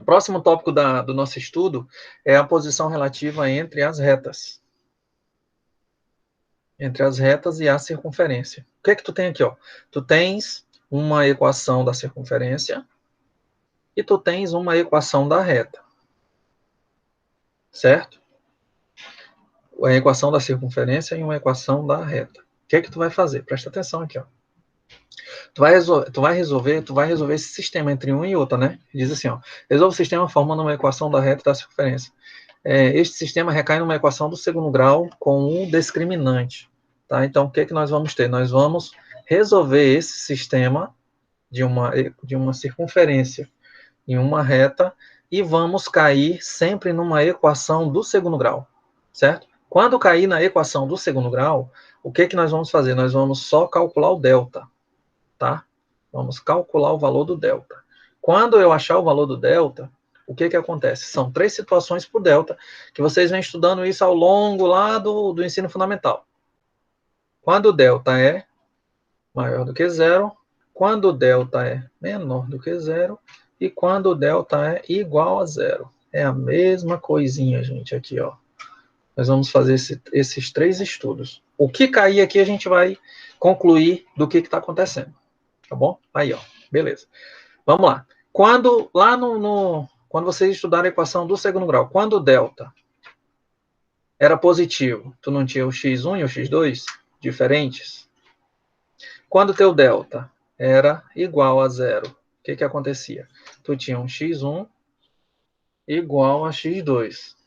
O próximo tópico do nosso estudo é a posição relativa entre as retas. Entre as retas e a circunferência. O que é que tu tem aqui, ó? Tu tens uma equação da circunferência e tu tens uma equação da reta. Certo? A equação da circunferência e uma equação da reta. O que é que tu vai fazer? Presta atenção aqui, ó. Tu vai resolver esse sistema entre um e outro, né? Diz assim, ó. Resolve o sistema formando uma equação da reta e da circunferência. Este sistema recai numa equação do segundo grau com um discriminante. Tá? Então, o que é que nós vamos ter? Nós vamos resolver esse sistema de uma circunferência em uma reta e vamos cair sempre numa equação do segundo grau, certo? Quando cair na equação do segundo grau, o que é que nós vamos fazer? Nós vamos só calcular o delta, tá? Vamos calcular o valor do delta. Quando eu achar o valor do delta, o que acontece? São 3 situações por delta, que vocês vêm estudando isso ao longo lá do ensino fundamental. Quando o delta é maior do que zero, quando o delta é menor do que zero, e quando o delta é igual a zero. É a mesma coisinha, gente, aqui, ó. Nós vamos fazer esses 3 estudos. O que cair aqui, a gente vai concluir do que está acontecendo. Tá bom? Aí, ó. Beleza. Vamos lá. Quando vocês estudaram a equação do segundo grau, quando o delta era positivo, tu não tinha o x1 e o x2 diferentes? Quando o teu delta era igual a zero, o que acontecia? Tu tinha um x1 igual a x2.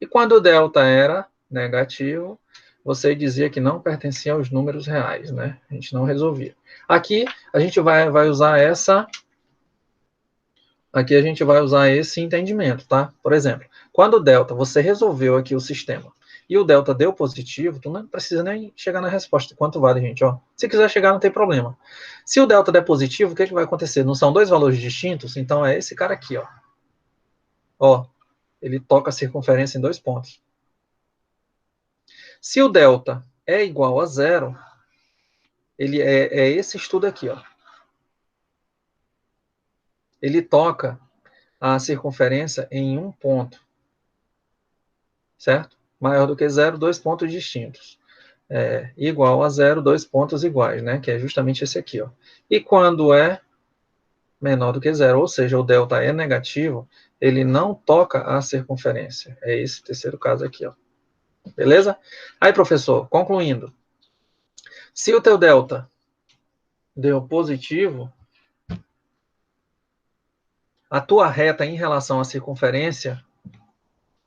E quando o delta era negativo, você dizia que não pertencia aos números reais, né? A gente não resolvia. Aqui a gente vai usar esse entendimento, tá? Por exemplo, quando o delta, você resolveu aqui o sistema, e o delta deu positivo, tu não precisa nem chegar na resposta. Quanto vale, gente? Ó, se quiser chegar, não tem problema. Se o delta der positivo, o que vai acontecer? Não são 2 valores distintos? Então é esse cara aqui, ó. Ó, ele toca a circunferência em 2 pontos. Se o delta é igual a zero, ele é esse estudo aqui, ó. Ele toca a circunferência em um ponto, certo? Maior do que zero, 2 pontos distintos. Igual a zero, 2 pontos iguais, né? Que é justamente esse aqui, ó. E quando é menor do que zero, ou seja, o delta é negativo, ele não toca a circunferência. É esse terceiro caso aqui, ó. Beleza? Aí, professor, concluindo. Se o teu delta deu positivo, a tua reta em relação à circunferência,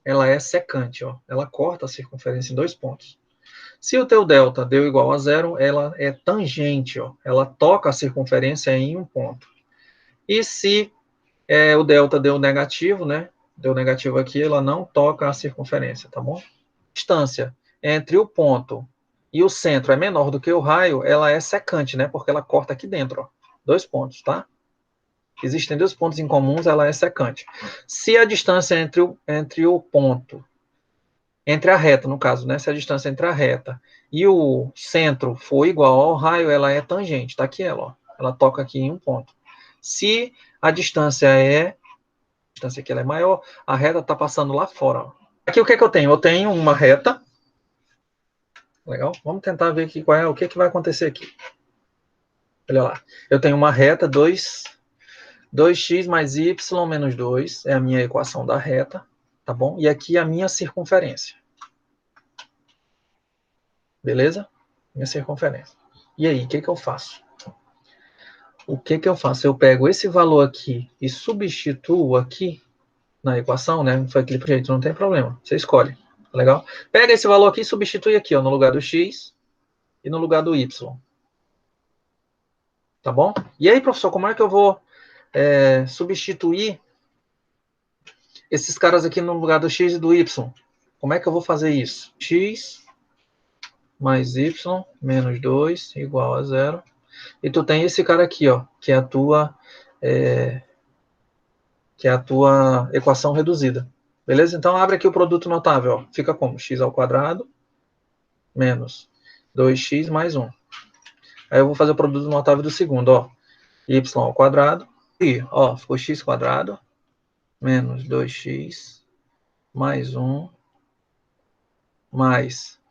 ela é secante, ó. Ela corta a circunferência em 2 pontos. Se o teu delta deu igual a zero, ela é tangente, ó. Ela toca a circunferência em um ponto. E se o delta deu negativo, né? Deu negativo aqui, ela não toca a circunferência, tá bom? A distância entre o ponto e o centro é menor do que o raio, ela é secante, né? Porque ela corta aqui dentro, ó. 2 pontos, tá? Existem 2 pontos em comuns, ela é secante. Se a distância entre o ponto, entre a reta, no caso, né? Se a distância entre a reta e o centro for igual ao raio, ela é tangente. Tá aqui ela, ó. Ela toca aqui em um ponto. Se a distância aqui ela é maior, a reta está passando lá fora. Ó. Aqui o que eu tenho? Eu tenho uma reta. Legal? Vamos tentar ver aqui o que vai acontecer aqui. Olha lá. Eu tenho uma reta 2x mais y menos 2 é a minha equação da reta, tá bom? E aqui a minha circunferência. Beleza? Minha circunferência. E aí, o que eu faço? O que eu faço? Eu pego esse valor aqui e substituo aqui na equação, né? Foi aquele jeito, não tem problema. Você escolhe. Legal? Pega esse valor aqui e substitui aqui, ó, no lugar do x e no lugar do y. Tá bom? E aí, professor, como é que eu vou substituir esses caras aqui no lugar do x e do y? Como é que eu vou fazer isso? X mais y menos 2 igual a zero. E tu tem esse cara aqui, ó, que é a tua equação reduzida. Beleza? Então, abre aqui o produto notável. Ó. Fica como? X ao quadrado menos 2x mais 1. Aí eu vou fazer o produto notável do segundo. Ó. Y ao quadrado E, ó, ficou x² menos 2x mais 1 mais...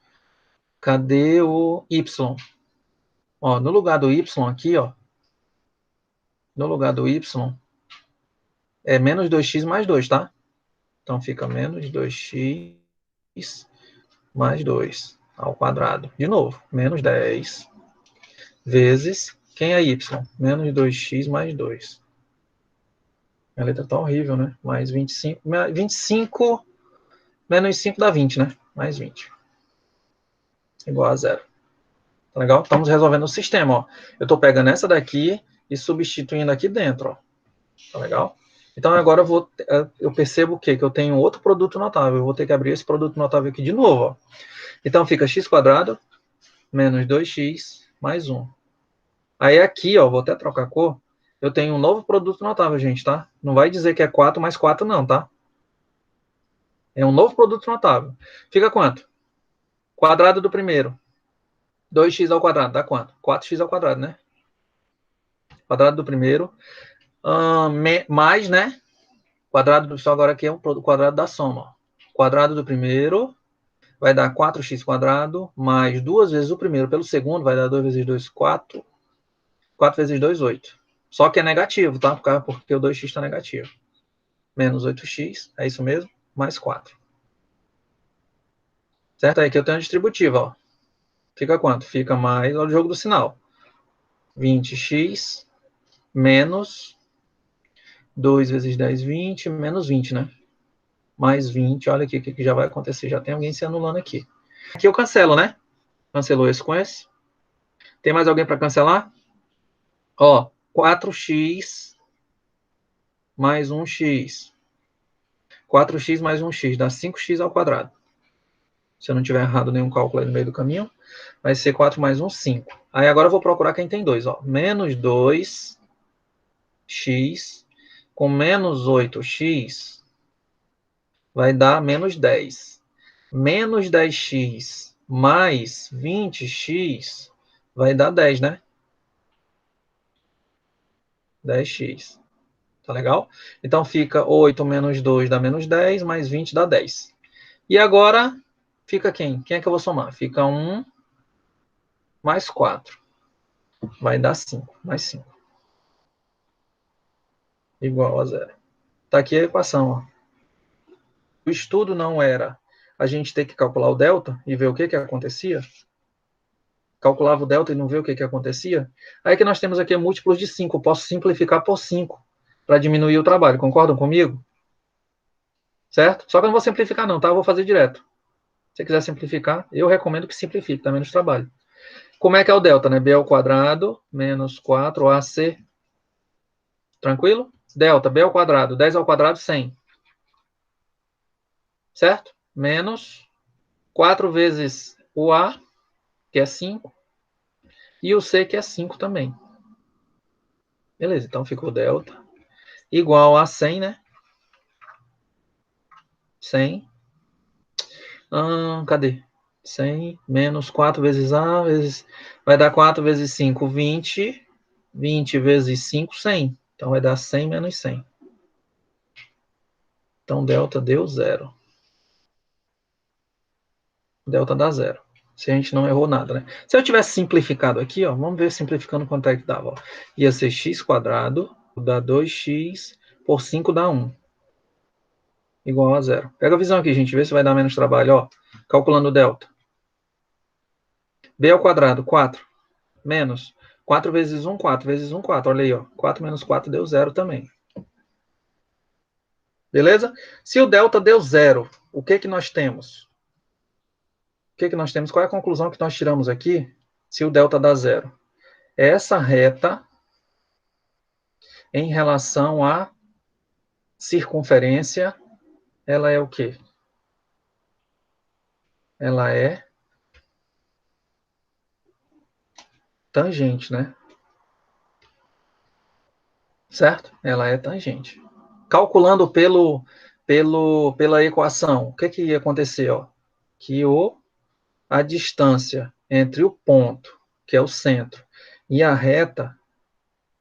Cadê o y? Ó, no lugar do y aqui, ó, no lugar do y, é menos 2x mais 2, tá? Então fica menos 2x mais 2 ao quadrado. De novo, menos 10 vezes, quem é y? Menos 2x mais 2. A letra tá horrível, né? Mais 25. 25 menos 5 dá 20, né? Mais 20. Igual a zero. Tá legal? Estamos resolvendo o sistema, ó. Eu tô pegando essa daqui e substituindo aqui dentro, ó. Tá legal? Então agora eu percebo o quê? Que eu tenho outro produto notável. Eu vou ter que abrir esse produto notável aqui de novo, ó. Então fica x² menos 2x mais 1. Aí aqui, ó, vou até trocar a cor. Eu tenho um novo produto notável, gente, tá? Não vai dizer que é 4 mais 4 não, tá? É um novo produto notável. Fica quanto? Quadrado do primeiro. 2x ao quadrado, dá quanto? 4x ao quadrado, né? Quadrado do primeiro. Mais, né? Quadrado do... Só agora aqui é um quadrado da soma. Quadrado do primeiro vai dar 4x² mais 2 vezes o primeiro pelo segundo, vai dar 2 vezes 2, 4. 4 vezes 2, 8. Só que é negativo, tá? Porque o 2x está negativo. Menos 8x, é isso mesmo, mais 4. Certo? Aí aqui eu tenho a distributiva, ó. Fica quanto? Fica mais, olha o jogo do sinal. 20x menos 2 vezes 10, 20, menos 20, né? Mais 20, olha aqui o que já vai acontecer. Já tem alguém se anulando aqui. Aqui eu cancelo, né? Cancelou esse com esse. Tem mais alguém para cancelar? Ó, 4x mais 1x. 4x mais 1x dá 5x ao quadrado. Se eu não tiver errado nenhum cálculo aí no meio do caminho, vai ser 4 mais 1, 5. Aí agora eu vou procurar quem tem 2, ó. Menos 2x com menos 8x vai dar menos 10. Menos 10x mais 20x vai dar 10, né? 10x. Tá legal? Então fica 8 menos 2 dá menos 10, mais 20 dá 10. E agora fica quem? Quem é que eu vou somar? Fica 1 mais 4. Vai dar 5, mais 5. Igual a zero. Tá aqui a equação, ó. O estudo não era a gente ter que calcular o delta e ver o que acontecia. Calculava o delta e não ver o que acontecia. Aí que nós temos aqui múltiplos de 5. Eu posso simplificar por 5 para diminuir o trabalho. Concordam comigo? Certo? Só que eu não vou simplificar não, tá? Eu vou fazer direto. Se você quiser simplificar, eu recomendo que simplifique, dá menos trabalho. Como é que é o delta, né? B ao quadrado menos 4AC. Tranquilo? Delta, B ao quadrado, 10 ao quadrado, 100. Certo? Menos 4 vezes o A, que é 5, e o C, que é 5 também. Beleza, então ficou delta igual a 100, né? 100. Cadê? 100 menos 4 vezes A, vai dar 4 vezes 5, 20. 20 vezes 5, 100. Então vai dar 100 menos 100. Então delta deu 0. Delta dá 0. Se a gente não errou nada, né? Se eu tivesse simplificado aqui, ó, vamos ver simplificando quanto é que dava. Ó. Ia ser x² dá 2x por 5 dá 1. Igual a 0. Pega a visão aqui, gente, vê se vai dar menos trabalho. Ó. Calculando o delta. B ao quadrado, 4. Menos 4 vezes 1, 4 vezes 1, 4. Olha aí, ó. 4 menos 4 deu 0 também. Beleza? Se o delta deu 0, o que nós temos? O que nós temos? Qual é a conclusão que nós tiramos aqui? Se o delta dá 0. Essa reta em relação à circunferência, ela é o quê? Ela é tangente, né? Certo? Ela é tangente. Calculando pela equação, o que ia acontecer? Ó? Que a distância entre o ponto, que é o centro, e a reta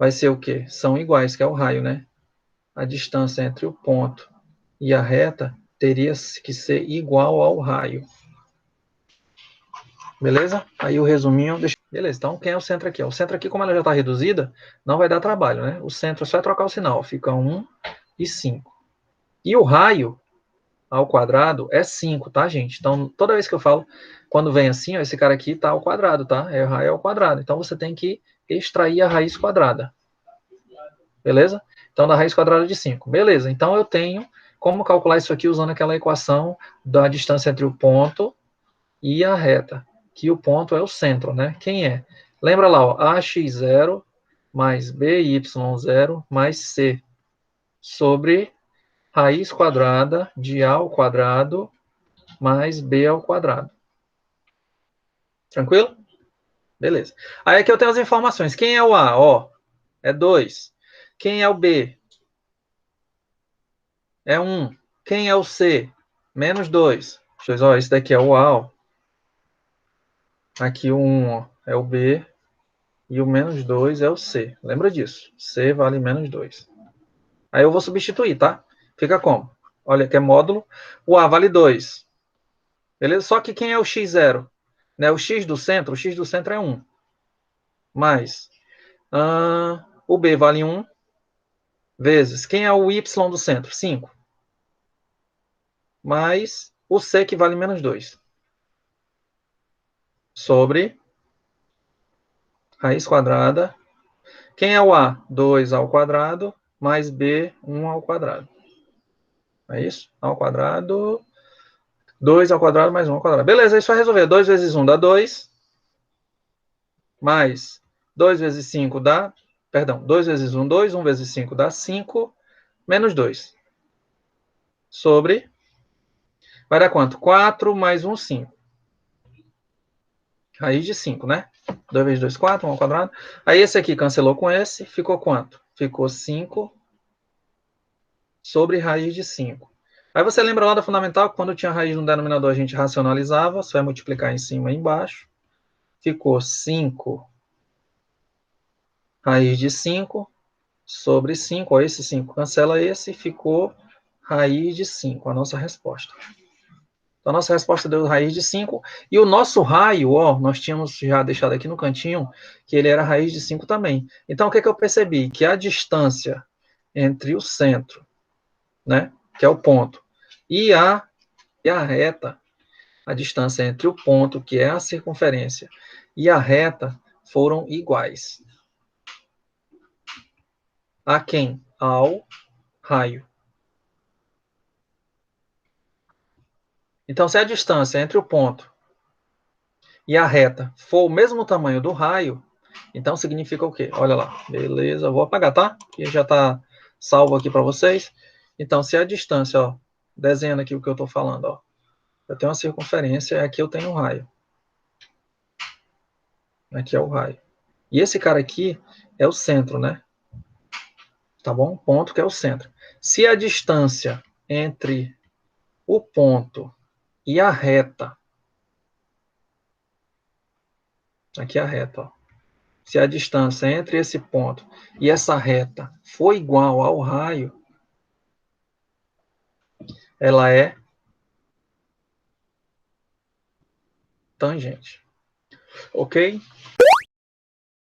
vai ser o quê? São iguais, que é o raio, né? A distância entre o ponto e a reta teria que ser igual ao raio. Beleza? Aí o resuminho... Beleza, então quem é o centro aqui? O centro aqui, como ela já está reduzida, não vai dar trabalho, né? O centro é só trocar o sinal, fica 1 e 5. E o raio ao quadrado é 5, tá, gente? Então, toda vez que eu falo, quando vem assim, ó, esse cara aqui está ao quadrado, tá? É o raio ao quadrado. Então, você tem que extrair a raiz quadrada. Beleza? Então, da raiz quadrada de 5. Beleza, então eu tenho como calcular isso aqui usando aquela equação da distância entre o ponto e a reta, que o ponto é o centro, né? Quem é? Lembra lá, ó, AX0 mais BY0 mais C sobre raiz quadrada de A ao quadrado mais B ao quadrado. Tranquilo? Beleza. Aí aqui eu tenho as informações. Quem é o A? Ó, é 2. Quem é o B? É 1. Quem é o C? Menos 2. Ó, esse daqui é o A, ó. Aqui o 1 ó, é o B. E o menos 2 é o C. Lembra disso. C vale menos 2. Aí eu vou substituir, tá? Fica como? Olha, que é módulo. O A vale 2. Beleza? Só que quem é o x0? Né? O x do centro é 1. Mais. O B vale 1. Vezes. Quem é o y do centro? 5. Mais o C que vale menos 2. Sobre raiz quadrada. Quem é o A? 2 ao quadrado. Mais B, 1 ao quadrado. É isso? A ao quadrado. 2 ao quadrado mais 1 ao quadrado. Beleza, isso vai resolver. 2 vezes 1 dá 2. Mais 2 vezes 5 dá... Perdão, 2 vezes 1, 2. 1 vezes 5 dá 5. Menos 2. Sobre... Vai dar quanto? 4 mais 1, 5. Raiz de 5, né? 2 vezes 2, 4, 1 ao quadrado. Aí esse aqui cancelou com esse. Ficou quanto? Ficou 5 sobre raiz de 5. Aí você lembra lá da fundamental, que quando tinha raiz no denominador a gente racionalizava. Você vai multiplicar em cima e embaixo. Ficou 5 raiz de 5 sobre 5. Ó, esse 5 cancela esse, ficou raiz de 5, a nossa resposta. Então, a nossa resposta deu raiz de 5. E o nosso raio, ó, nós tínhamos já deixado aqui no cantinho, que ele era raiz de 5 também. Então, o que, que eu percebi? Que a distância entre o centro, né, que é o ponto, e a reta, a distância entre o ponto, que é a circunferência, e a reta, foram iguais. A quem? Ao raio. Então, se a distância entre o ponto e a reta for o mesmo tamanho do raio, então significa o quê? Olha lá, beleza, vou apagar, tá? Que já está salvo aqui para vocês. Então, se a distância, ó, desenhando aqui o que eu estou falando, ó, eu tenho uma circunferência, e aqui eu tenho um raio. Aqui é o raio. E esse cara aqui é o centro, né? Tá bom? Ponto que é o centro. Se a distância entre o ponto e a reta, aqui é a reta, ó. Se a distância entre esse ponto e essa reta for igual ao raio, ela é tangente. Ok?